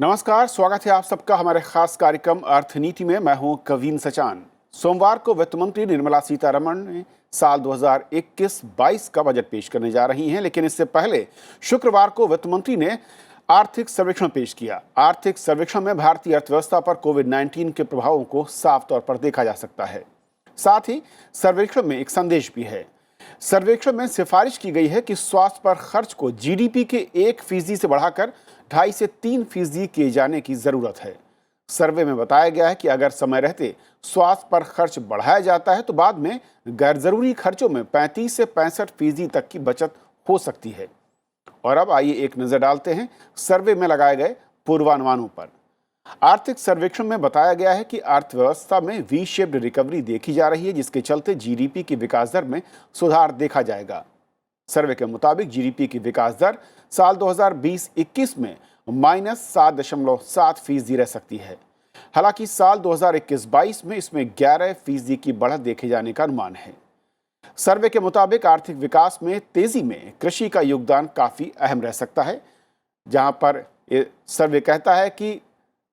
नमस्कार, स्वागत है आप सबका हमारे खास कार्यक्रम अर्थनीति में। मैं हूं कवीन सचान। सोमवार को वित्त मंत्री निर्मला सीतारमण ने साल 2021-22 का बजट पेश करने जा रही हैं, लेकिन इससे पहले शुक्रवार को वित्त मंत्री ने आर्थिक सर्वेक्षण पेश किया। आर्थिक सर्वेक्षण में भारतीय अर्थव्यवस्था पर कोविड-19 के प्रभावों को साफ तौर पर देखा जा सकता है। साथ ही सर्वेक्षण में एक संदेश भी है। सर्वेक्षण में सिफारिश की गई है कि स्वास्थ्य पर खर्च को जीडीपी के 1% से बढ़ाकर 2.5 से 3% किए जाने की जरूरत है। सर्वे में बताया गया है कि अगर समय रहते स्वास्थ्य पर खर्च बढ़ाया जाता है तो बाद में गैर जरूरी खर्चों में 35 से 65% तक की बचत हो सकती है। और अब आइए एक नजर डालते हैं सर्वे में लगाए गए पूर्वानुमानों पर। आर्थिक सर्वेक्षण में बताया गया है कि अर्थव्यवस्था में वी शेप्ड रिकवरी देखी जा रही है, जिसके चलते जीडीपी की विकास दर में सुधार देखा जाएगा। सर्वे के मुताबिक जीडीपी की विकास दर साल 2020-21 में -7.7% रह सकती है। हालांकि साल 2021-22 में इसमें 11% की बढ़त देखे जाने का अनुमान है। सर्वे के मुताबिक आर्थिक विकास में तेजी में कृषि का योगदान काफी अहम रह सकता है, जहां पर सर्वे कहता है कि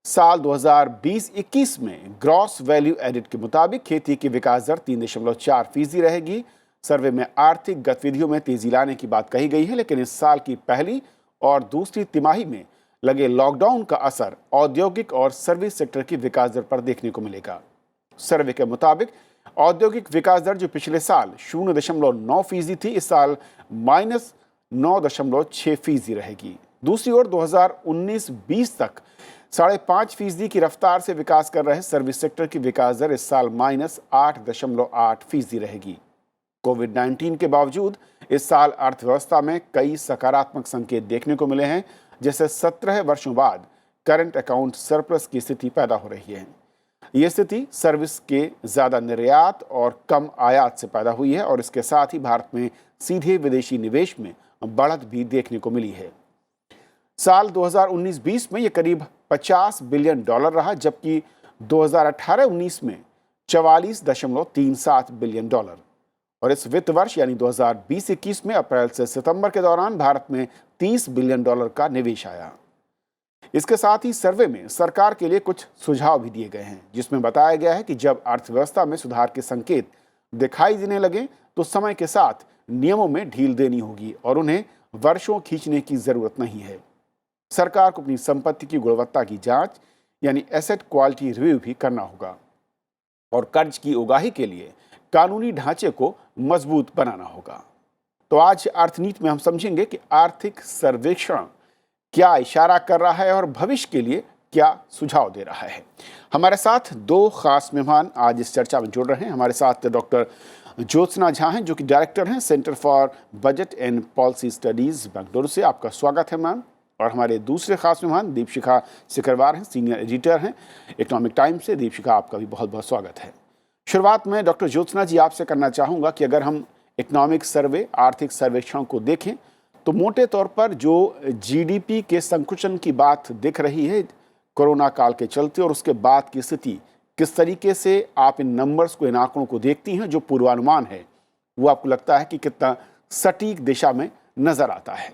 साल 2020-21 में ग्रॉस वैल्यू एडिड के मुताबिक खेती की विकास दर 3.4% रहेगी। सर्वे में आर्थिक गतिविधियों में तेजी लाने की बात कही गई है, लेकिन इस साल की पहली और दूसरी तिमाही में लगे लॉकडाउन का असर औद्योगिक और सर्विस सेक्टर की विकास दर पर देखने को मिलेगा। सर्वे के मुताबिक औद्योगिक विकास दर जो पिछले साल 0.9% थी, इस साल -9.6% रहेगी। दूसरी ओर 2019-20 तक 5.5% की रफ्तार से विकास कर रहे सर्विस सेक्टर की विकास दर इस साल -8.8% रहेगी। कोविड-19 के बावजूद इस साल अर्थव्यवस्था में कई सकारात्मक संकेत देखने को मिले हैं, जैसे 17 वर्षों बाद करंट अकाउंट सरप्लस की स्थिति पैदा हो रही है। ये स्थिति सर्विस के ज्यादा निर्यात और कम आयात से पैदा हुई है और इसके साथ ही भारत में सीधे विदेशी निवेश में बढ़त भी देखने को मिली है। साल 2019-20 में यह करीब $50 बिलियन रहा, जबकि 2018-19 में $44.37 बिलियन। और इस वित्त वर्ष यानी 2020-21 में अप्रैल से सितंबर के दौरान भारत में $30 बिलियन का निवेश आया। इसके साथ ही सर्वे में सरकार के लिए कुछ सुझाव भी दिए गए हैं, जिसमें बताया गया है कि जब अर्थव्यवस्था में सुधार के संकेत दिखाई देने लगे तो समय के साथ नियमों में ढील देनी होगी और उन्हें वर्षों खींचने की जरूरत नहीं है। सरकार को अपनी संपत्ति की गुणवत्ता की जांच यानी एसेट क्वालिटी रिव्यू भी करना होगा और कर्ज की उगाही के लिए कानूनी ढांचे को मजबूत बनाना होगा। तो आज अर्थनीति में हम समझेंगे कि आर्थिक सर्वेक्षण क्या इशारा कर रहा है और भविष्य के लिए क्या सुझाव दे रहा है। हमारे साथ दो खास मेहमान आज इस चर्चा में जुड़ रहे हैं। हमारे साथ डॉक्टर ज्योत्सना झा हैं, जो कि डायरेक्टर हैं centre for budget and policy studies Bengaluru से। आपका स्वागत है मैम। और हमारे दूसरे खास मेहमान दीपशिखा सिकरवार हैं, सीनियर एडिटर हैं इकोनॉमिक टाइम्स से। दीपशिखा, आपका भी बहुत बहुत स्वागत है। शुरुआत में डॉक्टर ज्योत्सना जी आपसे करना चाहूँगा कि अगर हम इकोनॉमिक सर्वे आर्थिक सर्वेक्षण को देखें तो मोटे तौर पर जो जीडीपी के संकुचन की बात दिख रही है कोरोना काल के चलते, और उसके बाद की स्थिति, किस तरीके से आप इन नंबर्स को, इन आंकड़ों को देखती हैं? जो पूर्वानुमान है वो आपको लगता है कि कितना सटीक दिशा में नजर आता है?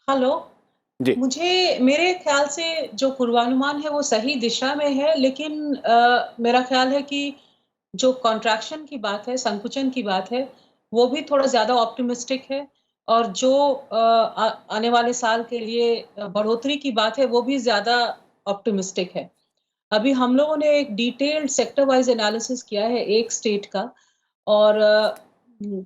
हेलो। जी। मुझे मेरे ख्याल से जो पूर्वानुमान है वो सही दिशा में है, लेकिन मेरा ख्याल है कि जो कॉन्ट्रैक्शन की बात है, संकुचन की बात है, वो भी थोड़ा ज़्यादा ऑप्टिमिस्टिक है। और जो आने वाले साल के लिए बढ़ोतरी की बात है, वो भी ज़्यादा ऑप्टिमिस्टिक है। अभी हम लोगों ने एक डिटेल्ड सेक्टर वाइज़ एनालिसिस किया है एक स्टेट का और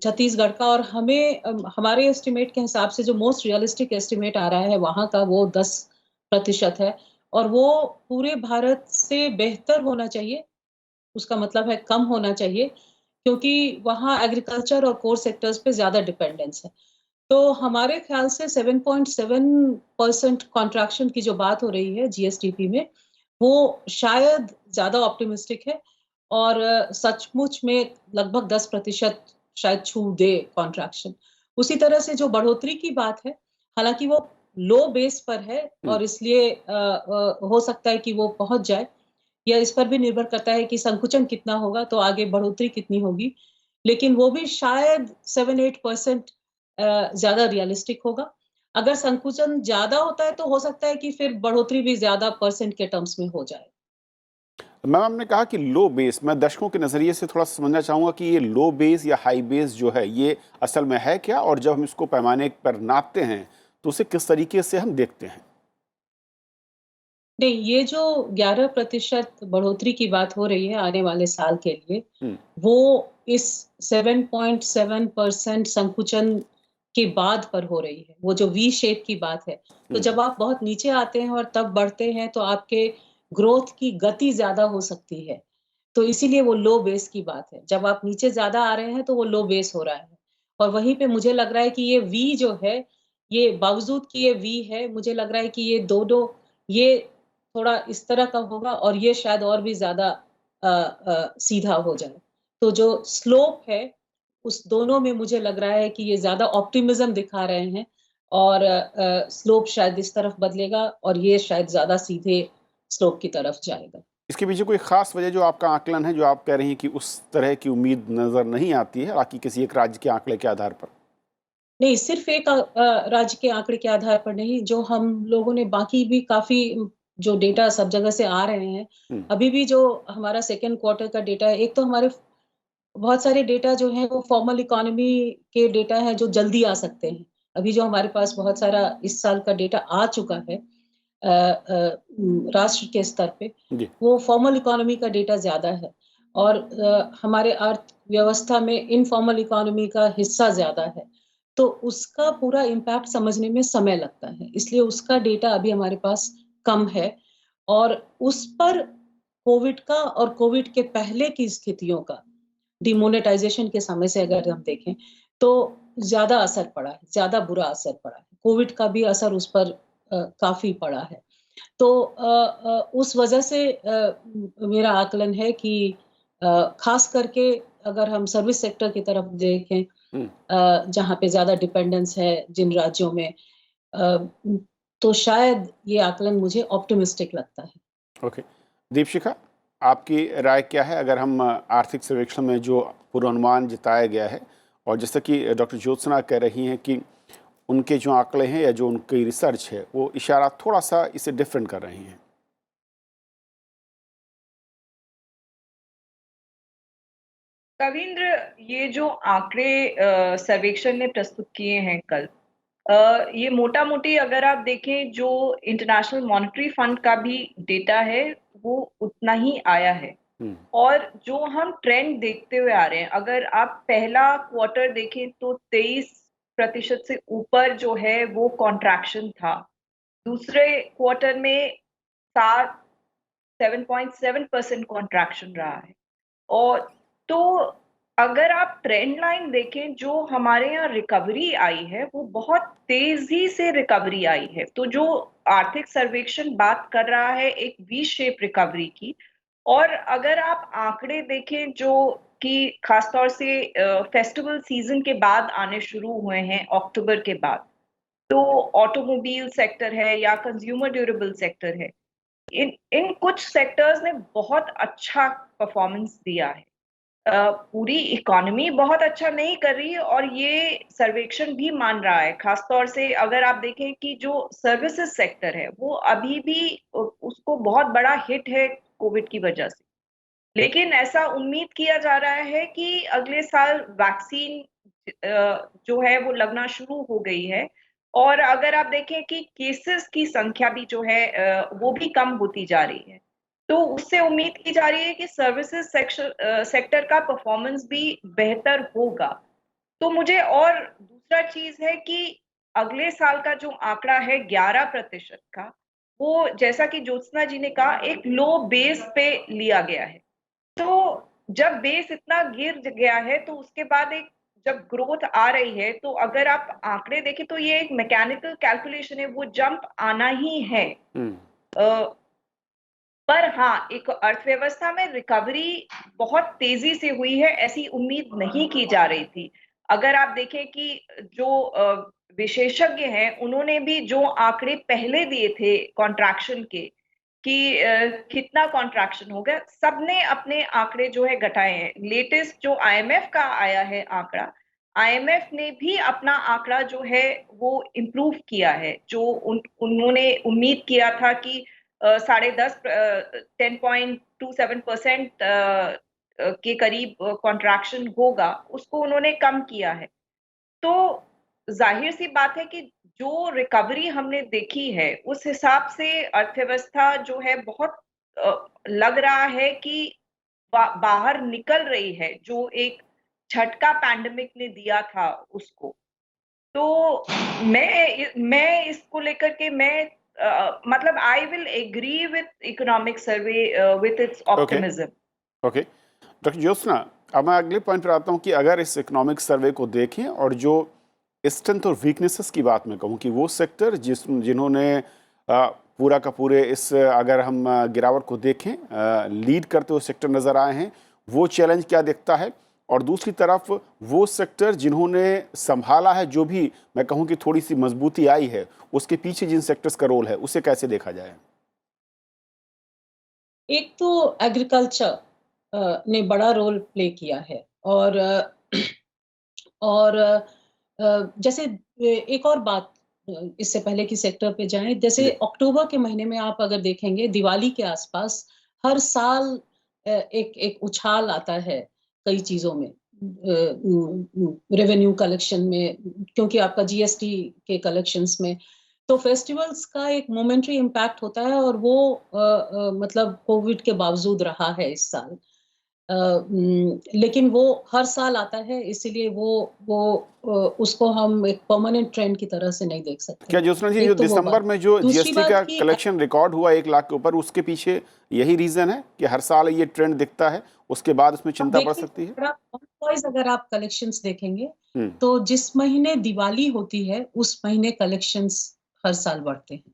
छत्तीसगढ़ का, और हमें हमारे एस्टिमेट के हिसाब से जो मोस्ट रियलिस्टिक एस्टिमेट आ रहा है वहाँ का, वो 10% है और वो पूरे भारत से बेहतर होना चाहिए। उसका मतलब है कम होना चाहिए, क्योंकि वहाँ एग्रीकल्चर और कोर सेक्टर्स पे ज़्यादा डिपेंडेंस है। तो हमारे ख्याल से 7.7% कॉन्ट्रैक्शन की जो बात हो रही है जीएसडीपी में, वो शायद ज़्यादा ऑप्टिमिस्टिक है और सचमुच में लगभग 10% शायद छू दे कॉन्ट्रैक्शन। उसी तरह से जो बढ़ोतरी की बात है, हालाँकि वो लो बेस पर है और इसलिए हो सकता है कि वो पहुँच जाए, या इस पर भी निर्भर करता है कि संकुचन कितना होगा तो आगे बढ़ोतरी कितनी होगी। लेकिन वो भी शायद 7-8% ज़्यादा रियलिस्टिक होगा। अगर संकुचन ज़्यादा होता है तो हो सकता है कि फिर बढ़ोतरी भी ज़्यादा परसेंट के टर्म्स में हो जाए। मैम आपने कहा कि लो बेस, मैं दर्शकों के नज़रिए से थोड़ा समझना चाहूँगा कि ये लो बेस या हाई बेस जो है ये असल में है क्या, और जब हम इसको पैमाने पर नापते हैं तो उसे किस तरीके से हम देखते हैं? नहीं, ये जो 11% बढ़ोतरी की बात हो रही है आने वाले साल के लिए, हुँ, वो इस 7.7% संकुचन के बाद पर हो रही है। वो जो वी शेप की बात है। तो हुँ, जब आप बहुत नीचे आते हैं और तब बढ़ते हैं तो आपके ग्रोथ की गति ज़्यादा हो सकती है। तो इसीलिए वो लो बेस की बात है। जब आप नीचे ज़्यादा आ रहे हैं तो वो लो बेस हो रहा है। और वहीं पे मुझे लग रहा है कि ये वी जो है, ये बावजूद कि ये वी है, मुझे लग रहा है कि ये दोनों ये थोड़ा इस तरह का होगा और ये शायद और भी ज़्यादा सीधा हो जाए। तो जो स्लोप है, उस दोनों में मुझे लग रहा है कि ये ज़्यादा ऑप्टिमिज़्म दिखा रहे हैं और स्लोप शायद इस तरफ बदलेगा और ये शायद ज़्यादा सीधे स्लोप की तरफ जाएगा। इसके पीछे कोई ख़ास वजह जो आपका आकलन है, जो आप कह रही हैं कि उस तरह की उम्मीद नज़र नहीं आती है, बाकी किसी एक राज्य के आंकड़े के आधार पर? नहीं, सिर्फ़ एक राज्य के आंकड़े के आधार पर नहीं, जो हम लोगों ने बाकी भी काफ़ी जो डेटा सब जगह से आ रहे हैं, हुँ, अभी भी जो हमारा सेकंड क्वार्टर का डेटा है, एक तो हमारे बहुत सारे डेटा जो हैं वो फॉर्मल इकोनॉमी के डेटा हैं जो जल्दी आ सकते हैं। अभी जो हमारे पास बहुत सारा इस साल का डेटा आ चुका है राष्ट्र के स्तर पे, जी, वो फॉर्मल इकोनॉमी का डेटा ज़्यादा है और हमारे अर्थव्यवस्था में इनफॉर्मल इकोनॉमी का हिस्सा ज़्यादा है। तो उसका पूरा इम्पैक्ट समझने में समय लगता है, इसलिए उसका डेटा अभी हमारे पास कम है और उस पर कोविड का और कोविड के पहले की स्थितियों का डिमोनेटाइज़ेशन के समय से अगर हम देखें, तो ज़्यादा असर पड़ा है, ज़्यादा बुरा असर पड़ा है। कोविड का भी असर उस पर काफ़ी पड़ा है। तो उस वजह से मेरा आकलन है कि ख़ास करके अगर हम सर्विस सेक्टर की तरफ देखें हुँ, जहाँ पे ज़्यादा डिपेंडेंस है जिन राज्यों में अ, तो शायद ये आकलन मुझे ऑप्टिमिस्टिक लगता है। ओके। दीपशिखा, आपकी राय क्या है अगर हम आर्थिक सर्वेक्षण में जो पूर्वानुमान जताया गया है, और जैसा कि डॉक्टर ज्योत्सना कह रही हैं कि उनके जो आंकड़े हैं या जो उनकी रिसर्च है, वो इशारा थोड़ा-सा इसे डिफरेंट कर रही हैं? कविंद्र, ये जो आंकड़े सर्वेक्षण ने प्रस्तुत किए हैं कल, ये मोटा मोटी अगर आप देखें जो इंटरनेशनल मॉनेटरी फंड का भी डेटा है वो उतना ही आया है। हुँ, और जो हम ट्रेंड देखते हुए आ रहे हैं, अगर आप पहला क्वार्टर देखें तो 23% से ऊपर जो है वो कॉन्ट्रैक्शन था। दूसरे क्वार्टर में 7 7.7% कॉन्ट्रैक्शन रहा है। और तो अगर आप ट्रेंड लाइन देखें, जो हमारे यहाँ रिकवरी आई है वो बहुत तेजी से रिकवरी आई है। तो जो आर्थिक सर्वेक्षण बात कर रहा है एक वी शेप रिकवरी की। और अगर आप आंकड़े देखें जो कि खासतौर से फेस्टिवल सीजन के बाद आने शुरू हुए हैं अक्टूबर के बाद, तो ऑटोमोबाइल सेक्टर है या कंज्यूमर ड्यूरेबल सेक्टर है, इन इन कुछ सेक्टर्स ने बहुत अच्छा परफॉर्मेंस दिया है। पूरी इकोनॉमी बहुत अच्छा नहीं कर रही है और ये सर्वेक्षण भी मान रहा है। खासतौर से अगर आप देखें कि जो सर्विसेज सेक्टर है वो अभी भी उसको बहुत बड़ा हिट है कोविड की वजह से। लेकिन ऐसा उम्मीद किया जा रहा है कि अगले साल वैक्सीन जो है वो लगना शुरू हो गई है। और अगर आप देखें कि केसेस की संख्या भी जो है वो भी कम होती जा रही है। तो उससे उम्मीद की जा रही है कि सर्विसेज सेक्टर का परफॉर्मेंस भी बेहतर होगा। तो मुझे और दूसरा चीज है कि अगले साल का जो आंकड़ा है 11% का, वो जैसा कि ज्योत्सना जी ने कहा एक लो बेस पे लिया गया है। तो जब बेस इतना गिर गया है तो उसके बाद एक जब ग्रोथ आ रही है तो अगर आप आंकड़े देखें तो ये एक मैकेनिकल कैलकुलेशन है, वो जंप आना ही है। हुँ, अ, पर हाँ, एक अर्थव्यवस्था में रिकवरी बहुत तेजी से हुई है, ऐसी उम्मीद नहीं की जा रही थी। अगर आप देखें कि जो विशेषज्ञ हैं, उन्होंने भी जो आंकड़े पहले दिए थे कॉन्ट्रैक्शन के कि कितना कॉन्ट्रैक्शन हो गया, सबने अपने आंकड़े जो है घटाए हैं। लेटेस्ट जो आईएमएफ का आया है आंकड़ा, आईएमएफ ने भी अपना आंकड़ा जो है वो इम्प्रूव किया है। जो उन्होंने उम्मीद किया था कि 10.5 10.27% के करीब कॉन्ट्रैक्शन होगा, उसको उन्होंने कम किया है। तो जाहिर सी बात है कि जो रिकवरी हमने देखी है उस हिसाब से अर्थव्यवस्था जो है बहुत लग रहा है कि बाहर निकल रही है, जो एक झटका पैंडेमिक ने दिया था उसको। तो मैं इसको लेकर के मतलब I will agree with economic survey with its okay optimism. Okay doctor Jyotsna, अब मैं अगले पॉइंट पर आता हूँ कि अगर इस इकोनॉमिक सर्वे को देखें और जो स्ट्रेंथ और वीकनेसेस की बात मैं कहूँ कि वो सेक्टर जिन्होंने पूरा का पूरे इस अगर हम गिरावट को देखें लीड करते हुए सेक्टर नज़र आए हैं, वो चैलेंज क्या दिखता है? और दूसरी तरफ वो सेक्टर जिन्होंने संभाला है, जो भी मैं कहूँ कि थोड़ी सी मजबूती आई है, उसके पीछे जिन सेक्टर्स का रोल है उसे कैसे देखा जाए? एक तो एग्रीकल्चर ने बड़ा रोल प्ले किया है और जैसे एक और बात इससे पहले कि सेक्टर पे जाएं, जैसे अक्टूबर के महीने में आप अगर देखेंगे दिवाली के आसपास हर साल एक उछाल आता है कई चीजों में, रेवेन्यू कलेक्शन में, क्योंकि आपका जीएसटी के कलेक्शंस में, तो फेस्टिवल्स का एक मोमेंटरी इम्पैक्ट होता है और वो मतलब कोविड के बावजूद रहा है इस साल। लेकिन वो हर साल आता है, इसीलिए उसको हम एक परमानेंट ट्रेंड की तरह से नहीं देख सकते। क्या ज्योत्सना जी, जो एक तो वो दिसंबर बात। में जो दूसरी जीएसटी बात का कि कलेक्शन रिकॉर्ड हुआ 1 लाख के ऊपर, उसके पीछे यही रीजन है कि हर साल ये ट्रेंड दिखता है, उसके बाद उसमें अब चिंता बढ़ देखिए, सकती है? वाइज अगर आप कलेक्शंस देखेंगे हम्म, तो जिस महीने दिवाली होती है उस महीने कलेक्शंस हर साल बढ़ते हैं,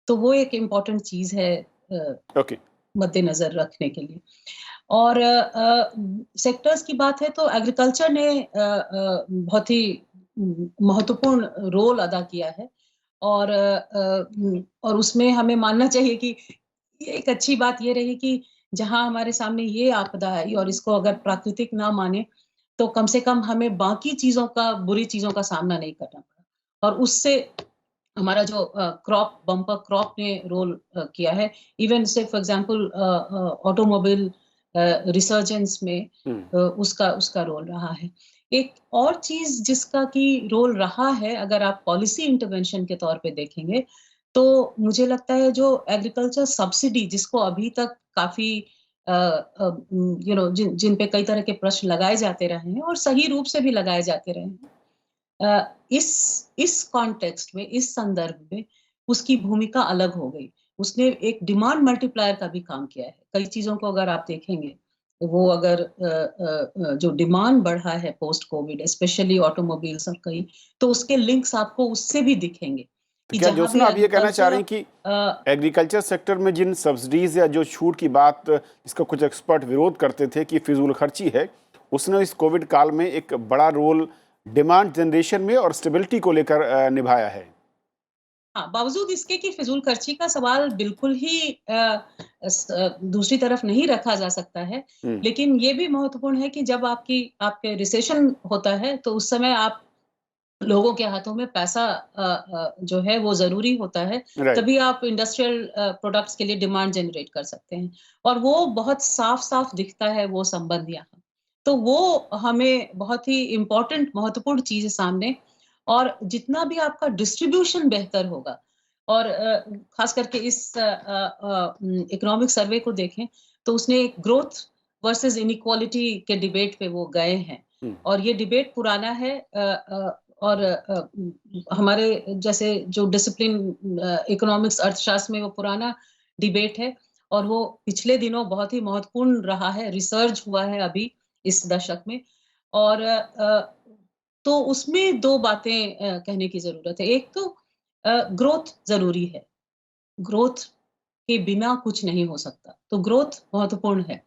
तो वो एक इम्पॉर्टेंट चीज है ओके मद्देनजर रखने के लिए। और सेक्टर्स की बात है तो एग्रीकल्चर ने बहुत ही महत्वपूर्ण रोल अदा किया है और उसमें हमें मानना चाहिए कि एक अच्छी बात ये रही कि जहां हमारे सामने ये आपदा आई और इसको अगर प्राकृतिक ना माने तो कम से कम हमें बाकी चीजों का, बुरी चीजों का सामना नहीं करना पड़ा और उससे हमारा जो क्रॉप बम्पर क्रॉप ने रोल किया है। इवन से फॉर एग्जांपल ऑटोमोबाइल रिसर्जेंस में उसका उसका रोल रहा है। एक और चीज जिसका की रोल रहा है, अगर आप पॉलिसी इंटरवेंशन के तौर पे देखेंगे तो मुझे लगता है जो एग्रीकल्चर सब्सिडी जिसको अभी तक काफी जिन पे कई तरह के प्रश्न लगाए जाते रहे हैं और सही रूप से भी लगाए जाते रहे हैं, इस कॉन्टेक्स्ट में, इस संदर्भ में उसकी भूमिका अलग हो गई। उसने एक डिमांड मल्टीप्लायर का भी काम किया है। कई चीजों को अगर आप देखेंगे, वो अगर जो डिमांड बढ़ा है पोस्ट कोविड, स्पेशली ऑटोमोबाइल्स और कई, तो उसके लिंक्स आपको उससे भी दिखेंगे तो कि क्या जहां भी ज्योत्सना आप ये कहना चाह रही हैं एग्रीकल्चर कि एग्रीकल्चर सेक्टर में जिन सब्सिडीज या जो छूट की बात जिसका कुछ एक्सपर्ट विरोध करते थे कि फिजूल खर्ची है, उसने इस कोविड काल में एक बड़ा रोल डिमांड जनरेशन में और स्टेबिलिटी को लेकर निभाया है? हाँ, बावजूद इसके कि फिजूल खर्ची का सवाल बिल्कुल ही दूसरी तरफ नहीं रखा जा सकता है, लेकिन ये भी महत्वपूर्ण है कि जब आपके रिसेशन होता है तो उस समय आप लोगों के हाथों में पैसा जो है वो जरूरी होता है, राइट। तभी आप इंडस्ट्रियल प्रोडक्ट्स के लिए डिमांड जनरेट कर सकते हैं और वो बहुत साफ साफ दिखता है वो संबंध यहाँ। तो वो हमें बहुत ही इम्पोर्टेंट महत्वपूर्ण चीज है सामने, और जितना भी आपका डिस्ट्रीब्यूशन बेहतर होगा और खास करके इस इकोनॉमिक सर्वे को देखें तो उसने एक ग्रोथ वर्सेस इनइक्वालिटी के डिबेट पे वो गए हैं और ये डिबेट पुराना है और हमारे जैसे जो डिसिप्लिन इकोनॉमिक्स अर्थशास्त्र में वो पुराना डिबेट है और वो पिछले दिनों बहुत ही महत्वपूर्ण रहा है, रिसर्च हुआ है अभी इस दशक में। और तो उसमें दो बातें कहने की जरूरत है। एक तो ग्रोथ जरूरी है, ग्रोथ के बिना कुछ नहीं हो सकता, तो ग्रोथ महत्वपूर्ण है,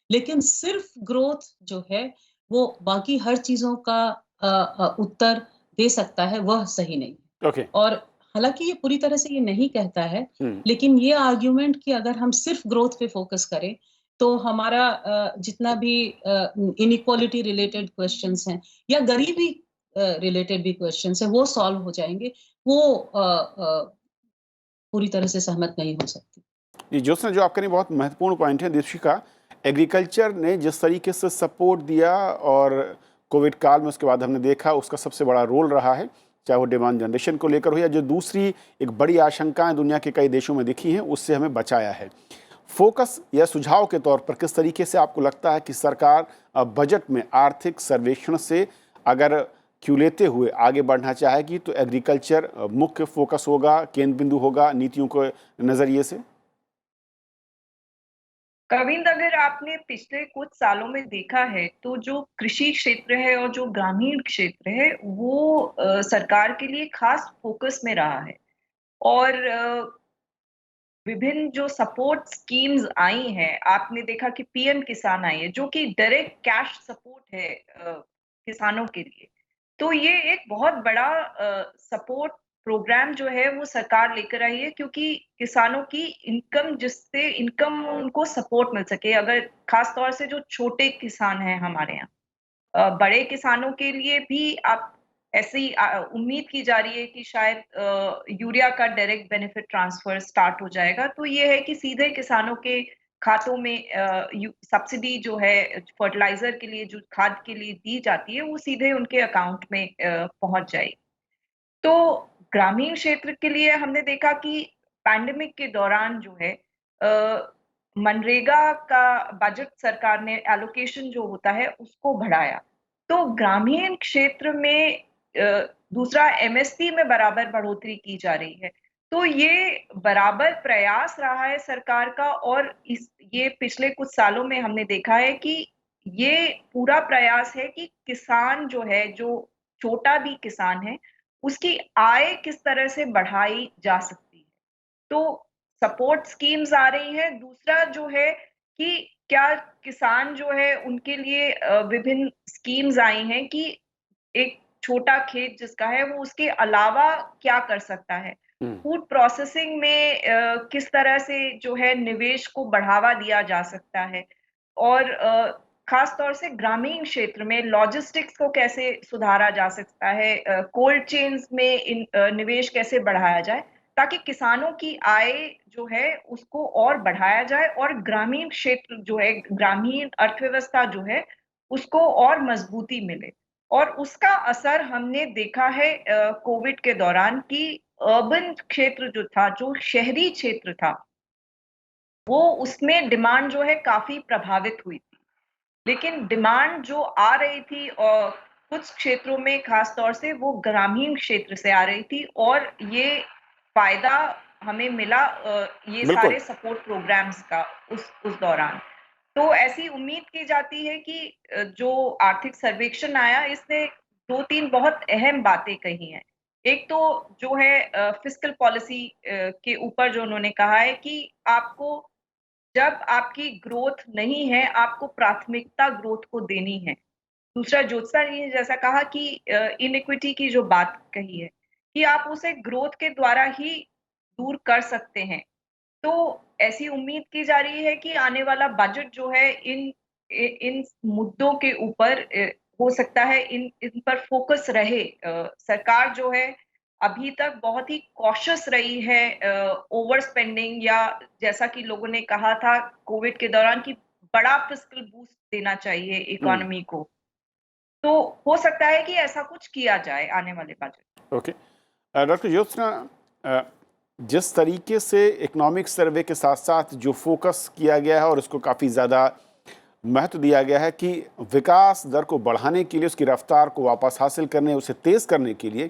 लेकिन सिर्फ ग्रोथ जो है वो बाकी हर चीजों का उत्तर दे सकता है, वह सही नहीं है। ओके। और हालांकि ये पूरी तरह से ये नहीं कहता है, लेकिन ये आर्ग्यूमेंट कि अगर हम सिर्फ ग्रोथ पे फोकस करें तो हमारा जितना भी इनइक्वालिटी रिलेटेड क्वेश्चंस हैं या गरीबी रिलेटेड भी क्वेश्चंस है, वो सॉल्व हो जाएँगे। वो पूरी तरह से सहमत नहीं हो सकती। जी, ज्योत्सना, जो आपका ने बहुत महत्वपूर्ण पॉइंट है दीपशिका, एग्रीकल्चर ने जिस तरीके से सपोर्ट दिया और कोविड काल में उसके बाद हमने देखा उसका सबसे बड़ा रोल रहा है, चाहे वो डिमांड जनरेशन को लेकर हो या जो दूसरी एक बड़ी आशंकाएं दुनिया के कई देशों में दिखी हैं, उससे हमें बचाया है। फोकस या सुझाव के तौर पर किस तरीके से आपको लगता है कि सरकार बजट में आर्थिक सर्वेक्षण से अगर क्यों लेते हुए आगे बढ़ना चाहेगी तो एग्रीकल्चर मुख्य फोकस होगा, केंद्र बिंदु होगा नीतियों के नज़रिए से? कविंद, अगर आपने पिछले कुछ सालों में देखा है तो जो कृषि क्षेत्र है और जो ग्रामीण क्षेत्र है वो सरकार के लिए खास फोकस में रहा है। और विभिन्न जो सपोर्ट स्कीम्स आई हैं, आपने देखा कि पीएम किसान आई है जो कि डायरेक्ट कैश सपोर्ट है किसानों के लिए। तो ये एक बहुत बड़ा सपोर्ट प्रोग्राम जो है वो सरकार लेकर आई है, क्योंकि किसानों की इनकम, जिससे इनकम उनको सपोर्ट मिल सके। अगर खास तौर से जो छोटे किसान हैं हमारे यहाँ, बड़े किसानों के लिए भी आप ऐसी उम्मीद की जा रही है कि शायद यूरिया का डायरेक्ट बेनिफिट ट्रांसफर स्टार्ट हो जाएगा। तो ये है कि सीधे किसानों के खातों में सब्सिडी जो है फर्टिलाइजर के लिए, जो खाद के लिए दी जाती है, वो सीधे उनके अकाउंट में पहुंच जाएगी। तो ग्रामीण क्षेत्र के लिए हमने देखा कि पैंडेमिक के दौरान जो है मनरेगा का बजट सरकार ने एलोकेशन जो होता है उसको बढ़ाया। तो ग्रामीण क्षेत्र में दूसरा एमएसपी में बराबर बढ़ोतरी की जा रही है। तो ये बराबर प्रयास रहा है सरकार का, और ये पिछले कुछ सालों में हमने देखा है कि ये पूरा प्रयास है कि किसान जो है, जो छोटा भी किसान है, उसकी आय किस तरह से बढ़ाई जा सकती है। तो सपोर्ट स्कीम्स आ रही हैं। दूसरा जो है कि क्या किसान जो है उनके लिए विभिन्न स्कीम्स आई हैं कि एक छोटा खेत जिसका है वो उसके अलावा क्या कर सकता है। फूड प्रोसेसिंग में किस तरह से जो है निवेश को बढ़ावा दिया जा सकता है, और खास तौर से ग्रामीण क्षेत्र में लॉजिस्टिक्स को कैसे सुधारा जा सकता है, कोल्ड चेन्स में निवेश कैसे बढ़ाया जाए, ताकि किसानों की आय जो है उसको और बढ़ाया जाए और ग्रामीण क्षेत्र जो है, ग्रामीण अर्थव्यवस्था जो है, उसको और मजबूती मिले। और उसका असर हमने देखा है कोविड के दौरान कि अर्बन क्षेत्र जो था, जो शहरी क्षेत्र था, वो उसमें डिमांड जो है काफी प्रभावित हुई थी। लेकिन डिमांड जो आ रही थी और कुछ क्षेत्रों में खास तौर से वो ग्रामीण क्षेत्र से आ रही थी, और ये फायदा हमें मिला ये बिल्कुल। सारे सपोर्ट प्रोग्राम्स का उस दौरान। तो ऐसी उम्मीद की जाती है कि जो आर्थिक सर्वेक्षण आया इसने 2-3 बहुत अहम बातें कही हैं। एक तो जो है फिस्कल पॉलिसी के ऊपर जो उन्होंने कहा है कि आपको, जब आपकी ग्रोथ नहीं है, आपको प्राथमिकता ग्रोथ को देनी है। दूसरा, ज्योत्सना जी ने जैसा कहा कि इनइक्विटी की जो बात कही है कि आप उसे ग्रोथ के द्वारा ही दूर कर सकते हैं। तो ऐसी उम्मीद की जा रही है कि आने वाला बजट जो है इन मुद्दों के ऊपर हो सकता है इन पर फोकस रहे। सरकार जो है अभी तक बहुत ही कॉशियस रही है ओवर स्पेंडिंग, या जैसा कि लोगों ने कहा था कोविड के दौरान कि बड़ा फिस्कल बूस्ट देना चाहिए इकोनॉमी को। तो हो सकता है कि ऐसा कुछ किया जाए आने वाले बजट। ओके। डॉक्टर ज्योत्सना, जिस तरीके से इकोनॉमिक सर्वे के साथ साथ जो फोकस किया गया है और उसको काफ़ी ज़्यादा महत्व दिया गया है कि विकास दर को बढ़ाने के लिए, उसकी रफ्तार को वापस हासिल करने, उसे तेज़ करने के लिए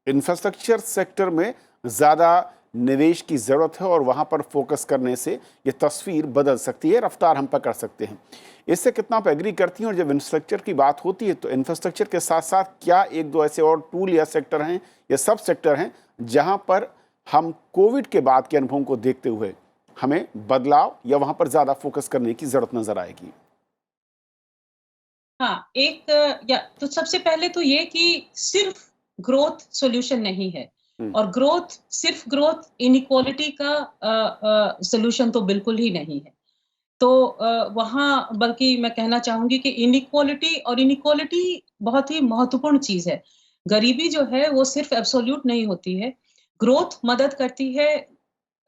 इंफ्रास्ट्रक्चर सेक्टर में ज़्यादा निवेश की ज़रूरत है और वहाँ पर फोकस करने से ये तस्वीर बदल सकती है, रफ्तार हम पकड़ सकते हैं। इससे कितना आप एग्री करती हैं? और जब इंफ्रास्ट्रक्चर की बात होती है तो इंफ्रास्ट्रक्चर के साथ साथ क्या एक दो ऐसे और टूल या सेक्टर हैं या सब सेक्टर हैं जहाँ पर हम कोविड के बाद के अनुभवों को देखते हुए हमें बदलाव या वहाँ पर ज़्यादा फोकस करने की ज़रूरत नज़र आएगी? हाँ, तो सबसे पहले तो ये कि सिर्फ ग्रोथ सॉल्यूशन नहीं है, और सिर्फ ग्रोथ इनइक्वालिटी का सॉल्यूशन तो बिल्कुल ही नहीं है। तो वहाँ बल्कि मैं कहना चाहूँगी कि इनइक्वालिटी बहुत ही महत्वपूर्ण चीज़ है। गरीबी जो है वो सिर्फ एब्सोल्यूट नहीं होती है, ग्रोथ मदद करती है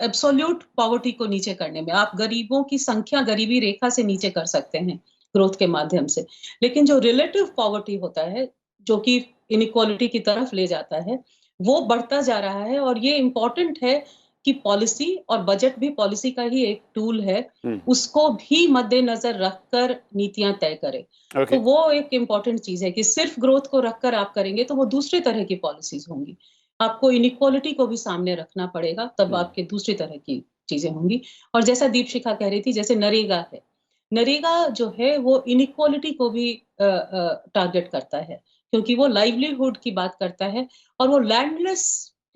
एब्सोल्यूट पॉवर्टी को नीचे करने में। आप गरीबों की संख्या गरीबी रेखा से नीचे कर सकते हैं ग्रोथ के माध्यम से। लेकिन जो रिलेटिव पॉवर्टी होता है, जो कि इनइक्वालिटी की तरफ ले जाता है, वो बढ़ता जा रहा है और ये इम्पोर्टेंट है कि पॉलिसी और बजट भी पॉलिसी का ही एक टूल है, उसको भी मद्देनजर रखकर नीतियां तय करे। तो वो एक इम्पोर्टेंट चीज है कि सिर्फ ग्रोथ को रखकर आप करेंगे तो वो दूसरे तरह की पॉलिसीज होंगी। आपको इनइक्वालिटी को भी सामने रखना पड़ेगा, तब आपके दूसरी तरह की चीजें होंगी। और जैसा दीपशिखा कह रही थी, जैसे नरेगा है, नरेगा जो है वो इनइक्वालिटी को भी टारगेट करता है, क्योंकि वो लाइवलीहुड की बात करता है और वो लैंडलेस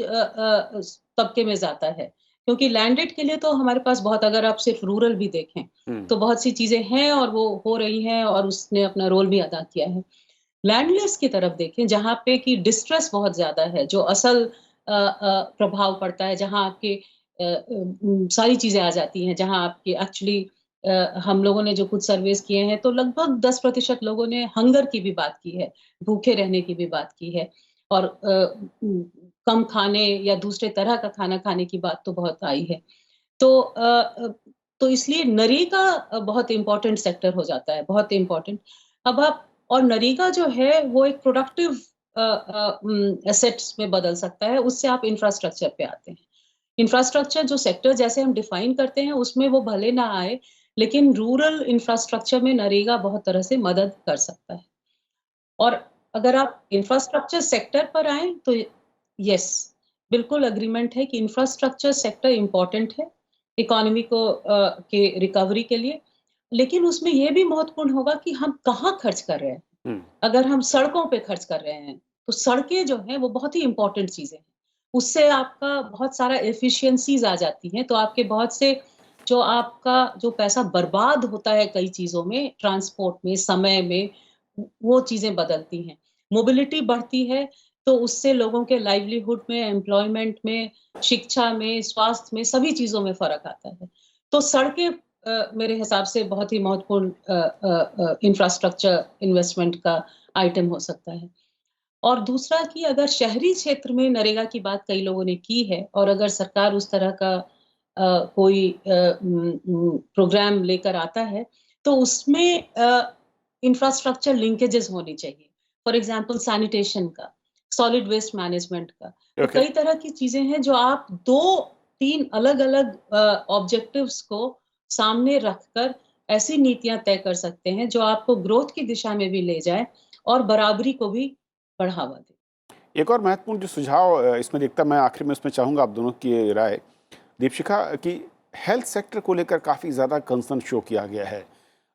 तबके में जाता है। क्योंकि लैंडेड के लिए तो हमारे पास बहुत, अगर आप सिर्फ रूरल भी देखें तो बहुत सी चीजें हैं और वो हो रही हैं और उसने अपना रोल भी अदा किया है। लैंडलेस की तरफ देखें, जहाँ पे कि डिस्ट्रेस बहुत ज्यादा है, जो असल प्रभाव पड़ता है, जहाँ आपके सारी चीजें आ जाती हैं, जहाँ आपके एक्चुअली हम लोगों ने जो कुछ सर्वेस किए हैं तो लगभग 10% लोगों ने हंगर की भी बात की है, भूखे रहने की भी बात की है, और कम खाने या दूसरे तरह का खाना खाने की बात तो बहुत आई है। तो इसलिए नरेगा बहुत इम्पोर्टेंट सेक्टर हो जाता है, बहुत इम्पोर्टेंट। अब आप, और नरेगा जो है वो एक प्रोडक्टिव एसेट्स में बदल सकता है, उससे आप इंफ्रास्ट्रक्चर पे आते हैं। इंफ्रास्ट्रक्चर जो सेक्टर जैसे हम डिफाइन करते हैं उसमें वो भले ना आए, लेकिन रूरल इंफ्रास्ट्रक्चर में नरेगा बहुत तरह से मदद कर सकता है। और अगर आप इंफ्रास्ट्रक्चर सेक्टर पर आए तो यस, बिल्कुल अग्रीमेंट है कि इंफ्रास्ट्रक्चर सेक्टर इम्पोर्टेंट है इकोनॉमी को के रिकवरी के लिए, लेकिन उसमें यह भी महत्वपूर्ण होगा कि हम कहाँ खर्च कर रहे हैं। अगर हम सड़कों पे खर्च कर रहे हैं तो सड़कें जो हैं वो बहुत ही इम्पोर्टेंट चीजें हैं, उससे आपका बहुत सारा एफिशिएंसीज आ जाती हैं, तो आपके बहुत से जो आपका जो पैसा बर्बाद होता है कई चीजों में, ट्रांसपोर्ट में, समय में, वो चीजें बदलती हैं। मोबिलिटी बढ़ती है तो उससे लोगों के लाइवलीहुड में, एम्प्लॉयमेंट में, शिक्षा में, स्वास्थ्य में, सभी चीजों में फर्क आता है। तो सड़कें मेरे हिसाब से बहुत ही महत्वपूर्ण इंफ्रास्ट्रक्चर इन्वेस्टमेंट का आइटम हो सकता है। और दूसरा कि अगर शहरी क्षेत्र में नरेगा की बात कई लोगों ने की है और अगर सरकार उस तरह का कोई प्रोग्राम लेकर आता है तो उसमें इंफ्रास्ट्रक्चर लिंकेजेस होनी चाहिए। फॉर एग्जांपल सैनिटेशन का, सॉलिड वेस्ट मैनेजमेंट का, तो कई तरह की चीजें हैं जो आप 2-3 अलग-अलग ऑब्जेक्टिव्स को सामने रखकर ऐसी नीतियां तय कर सकते हैं जो आपको ग्रोथ की दिशा में भी ले जाए और बराबरी को भी बढ़ावा दे। एक और महत्वपूर्ण जो सुझाव इसमें दिखता, मैं आखिर में उसमें चाहूँगा आप दोनों की राय, दीपशिखा, कि हेल्थ सेक्टर को लेकर काफ़ी ज़्यादा कंसर्न शो किया गया है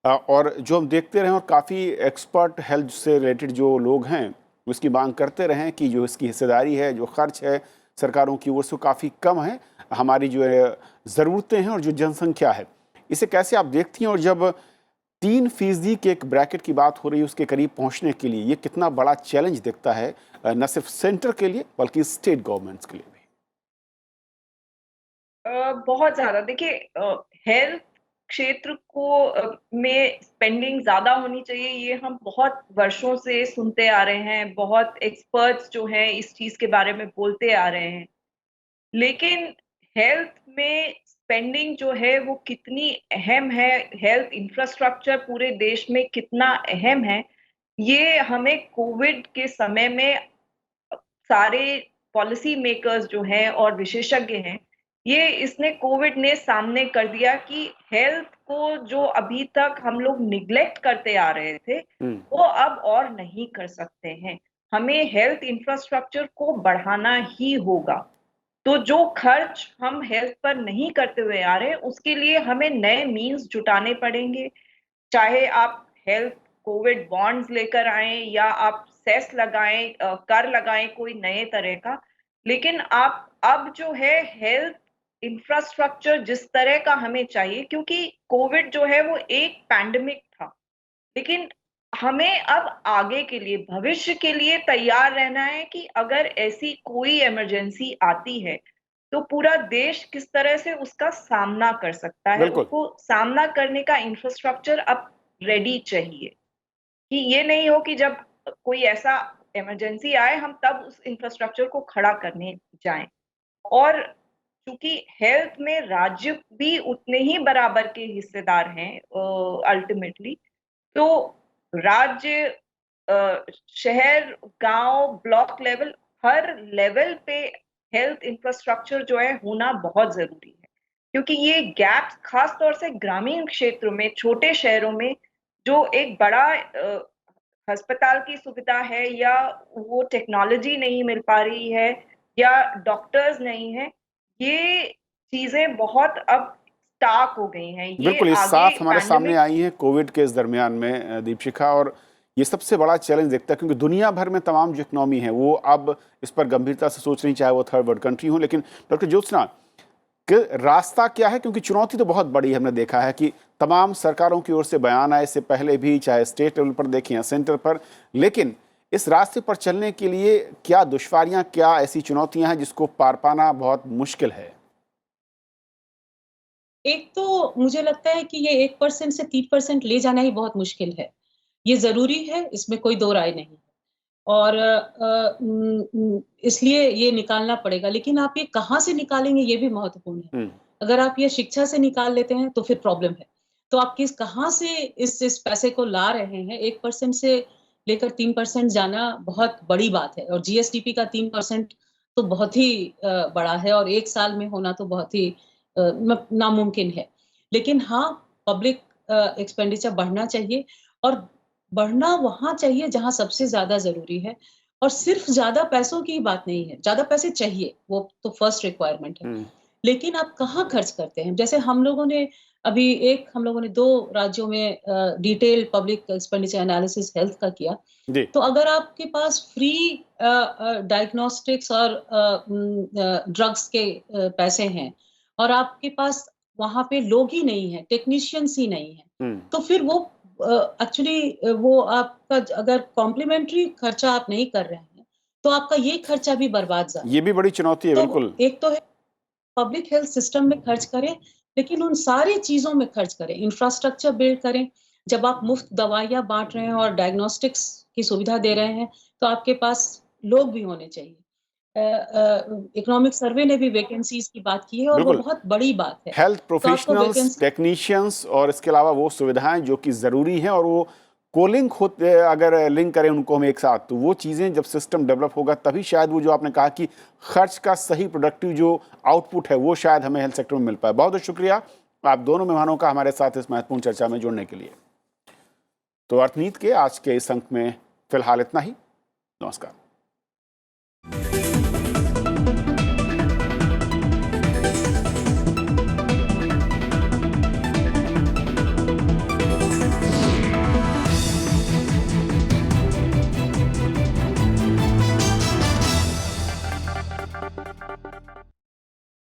और जो हम देखते रहे और काफ़ी एक्सपर्ट हेल्थ से रिलेटेड जो लोग हैं उसकी मांग करते रहे कि जो इसकी हिस्सेदारी है, जो खर्च है सरकारों की ओर से, काफ़ी कम है, हमारी जो ज़रूरतें हैं और जो जनसंख्या है, इसे कैसे आप देखती हैं? और जब 3% के एक ब्रैकेट की बात हो रही है उसके करीब पहुंचने के लिए, ये कितना बड़ा चैलेंज दिखता है न सिर्फ सेंटर के लिए बल्कि स्टेट गवर्नमेंट्स के लिए भी? बहुत ज़्यादा देखिए, हेल्थ क्षेत्र को में स्पेंडिंग ज़्यादा होनी चाहिए, ये हम बहुत वर्षों से सुनते आ रहे हैं, बहुत एक्सपर्ट्स जो हैं इस चीज़ के बारे में बोलते आ रहे हैं। लेकिन हेल्थ में स्पेंडिंग जो है वो कितनी अहम है, हेल्थ इंफ्रास्ट्रक्चर पूरे देश में कितना अहम है, ये हमें कोविड के समय में सारे पॉलिसी मेकर्स जो हैं और विशेषज्ञ हैं, ये इसने कोविड ने सामने कर दिया कि हेल्थ को जो अभी तक हम लोग निग्लेक्ट करते आ रहे थे, वो अब और नहीं कर सकते हैं। हमें हेल्थ इंफ्रास्ट्रक्चर को बढ़ाना ही होगा। तो जो खर्च हम हेल्थ पर नहीं करते हुए आ रहे हैं, उसके लिए हमें नए मीन्स जुटाने पड़ेंगे। चाहे आप हेल्थ कोविड बॉन्ड्स लेकर आएँ या आप सेस लगाएँ, कर लगाएँ कोई नए तरह का। लेकिन आप अब जो है हेल्थ इंफ्रास्ट्रक्चर जिस तरह का हमें चाहिए, क्योंकि कोविड जो है वो एक पैंडेमिक था। लेकिन हमें अब आगे के लिए, भविष्य के लिए तैयार रहना है कि अगर ऐसी कोई इमरजेंसी आती है, तो पूरा देश किस तरह से उसका सामना कर सकता है। बिल्कुल। उसको सामना करने का इंफ्रास्ट्रक्चर अब रेडी चाहिए, कि ये नहीं हो कि जब कोई ऐसा इमरजेंसी आए हम तब उस इंफ्रास्ट्रक्चर को खड़ा करने जाएं। और चूंकि हेल्थ में राज्य भी उतने ही बराबर के हिस्सेदार हैं अल्टीमेटली, तो राज्य, शहर, गांव, ब्लॉक लेवल, हर लेवल पे हेल्थ इंफ्रास्ट्रक्चर जो है होना बहुत जरूरी है, क्योंकि ये गैप खास तौर से ग्रामीण क्षेत्रों में, छोटे शहरों में, जो एक बड़ा अस्पताल की सुविधा है या वो टेक्नोलॉजी नहीं मिल पा रही है या डॉक्टर्स नहीं है, ये चीजें बहुत अब स्टार्क हो गई हैं। ये बिल्कुल, ये आगे साफ हमारे सामने पैंडेमिक आई हैं कोविड के इस दरमियान में दीपशिखा, और ये सबसे बड़ा चैलेंज दिखता है क्योंकि दुनिया भर में तमाम जो इकनॉमी है वो अब इस पर गंभीरता से सोच रही, चाहे वो थर्ड वर्ल्ड कंट्री हो। लेकिन डॉक्टर ज्योत्सना, कि रास्ता क्या है, क्योंकि चुनौती तो बहुत बड़ी है। हमने देखा है कि तमाम सरकारों की ओर से बयान आए, इससे पहले भी, चाहे स्टेट लेवल पर देखें या सेंटर पर, लेकिन इस रास्ते पर चलने के लिए क्या दुश्वारियां, क्या ऐसी चुनौतियां हैं जिसको पार पाना बहुत मुश्किल है? एक तो मुझे लगता है कि ये 1% से 3% ले जाना ही बहुत मुश्किल है। ये ज़रूरी है, इसमें कोई दो राय नहीं है। और इसलिए ये निकालना पड़ेगा, लेकिन आप ये कहाँ से निकालेंगे ये भी महत्वपूर्ण है। अगर आप ये शिक्षा से निकाल लेते हैं तो फिर प्रॉब्लम है। तो आप कहाँ से इस पैसे को ला रहे हैं? 1% से लेकर 3% जाना बहुत बड़ी बात है, और जीएसडीपी का 3% तो बहुत ही बड़ा है, और 1 साल में होना तो बहुत ही नामुमकिन है। लेकिन हाँ, पब्लिक एक्सपेंडिचर बढ़ना चाहिए, और बढ़ना वहाँ चाहिए जहाँ सबसे ज़्यादा ज़रूरी है, और सिर्फ ज़्यादा पैसों की बात नहीं है, ज़्यादा पैसे चाहिए, वो तो फर्स्ट रिक्वायरमेंट है। लेकिन आप कहाँ खर्च करते हैं? जैसे हम लोगों ने 2 राज्यों में detail public expenditure analysis health का किया। जी। तो अगर आपके पास फ्री डायग्नोस्टिक्स और ड्रग्स के पैसे हैं, और आपके पास वहाँ पे लोग ही नहीं हैं, टेक्नीशियंस ही नहीं हैं, तो फिर वो एक्चुअली वो आपका अगर कॉम्प्लीमेंट्री खर्चा आप नहीं कर रहे हैं, तो आपका ये खर्चा भी बर्बाद ज़ाया। ये भी बड़ी चुनौती है, तो बिल्कुल। एक तो है पब्लिक हेल्थ सिस्टम में खर्च करें, लेकिन उन सारी चीज़ों में खर्च करें, इंफ्रास्ट्रक्चर बिल्ड करें। जब आप मुफ्त दवाइयाँ बाँट रहे हैं और डायग्नोस्टिक्स की सुविधा दे रहे हैं, तो आपके पास लोग भी होने चाहिए। इकोनॉमिक सर्वे ने भी वैकेंसीज़ की बात की है, और वो बिल्कुल, बहुत बड़ी बात है। हेल्थ तो आपको प्रोफेशनल्स, वैकेंसी टेक्नीशियंस और इसके अलावा वो सुविधाएं जो कि ज़रूरी हैं, और वो कोलिंक होते, अगर लिंक करें उनको हम एक साथ, तो वो चीज़ें जब सिस्टम डेवलप होगा तभी शायद वो जो आपने कहा कि खर्च का सही प्रोडक्टिव जो आउटपुट है वो शायद हमें हेल्थ सेक्टर में मिल पाए। बहुत बहुत शुक्रिया आप दोनों मेहमानों का हमारे साथ इस महत्वपूर्ण चर्चा में जुड़ने के लिए। तो अर्थनीति के आज के इस अंक में फिलहाल इतना ही। नमस्कार।